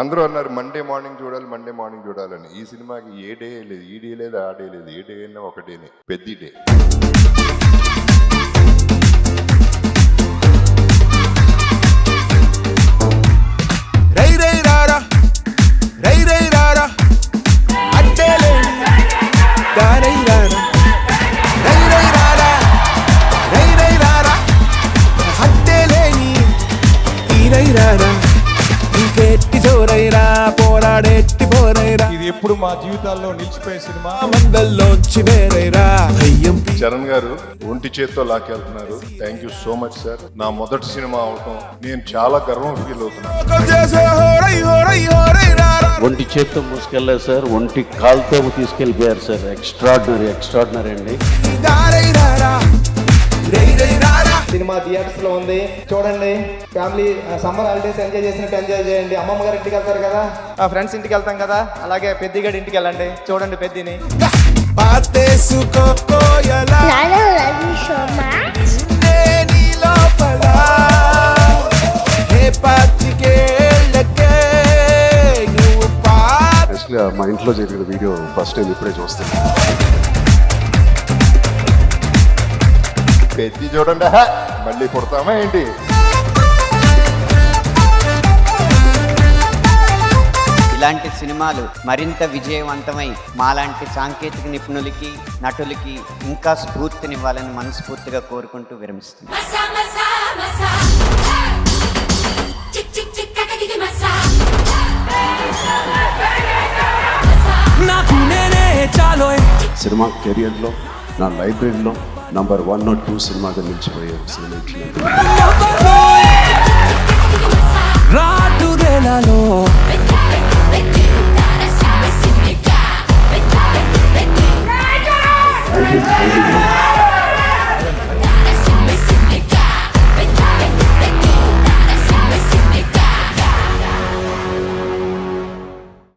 అందరూ అన్నారు Monday morning చూడాలని. ఈ సినిమాకి ఏ డే లేదు, ఈ డే లేదు, ఆ డే లేదు. ఏ డే అయినా ఒకటేనే, పెద్ద డే. ఇది ఎప్పుడు మా జీవితాల్లో నిలిచిపోయే సినిమా. చరణ్ గారు ఒంటి చేత్తో లాకెళ్తున్నారు. Thank you so much sir. నా మొదటి సినిమా అవటం నేను చాలా గర్వం ఫీల్ అవుతున్నాను. ఒంటి చేత్తో మూసుకెళ్ళారు సార్, ఒంటి కాలుతో తీసుకెళ్ళిపోయారు సార్. ఎక్స్ట్రాడినరీ అండి. సినిమా థియేటర్స్ లో ఉంది, చూడండి. ఫ్యామిలీ సమ్మర్ హాలిడేస్ ఎంజాయ్ చేసినట్టు ఎంజాయ్ చేయండి. అమ్మమ్మ గారి ఇంటికి వెళ్తారు కదా, ఫ్రెండ్స్ ఇంటికి వెళ్తాం కదా, అలాగే పెద్దిగడి ఇంటికి వెళ్ళండి. చూడండి పెద్దిని. మా ఇంట్లో జరిగిన వీడియో ఫస్ట్ టైం ఇప్పుడే చూస్తాను. పెద్ది చూడండి, మళ్ళీ పుడతామా ఏంటి? ఇలాంటి సినిమాలు మరింత విజయవంతమై మాలాంటి సాంకేతిక నిపుణులకి, నటులకి ఇంకా స్ఫూర్తినివ్వాలని మనస్ఫూర్తిగా కోరుకుంటూ విరమిస్తున్నాను. సినిమా కెరియర్లో నా లైబ్రరీలో నంబర్ 1 or 2 సినిమాగా నిలిచిపోయే సినిమా ఇచ్చినట్టు.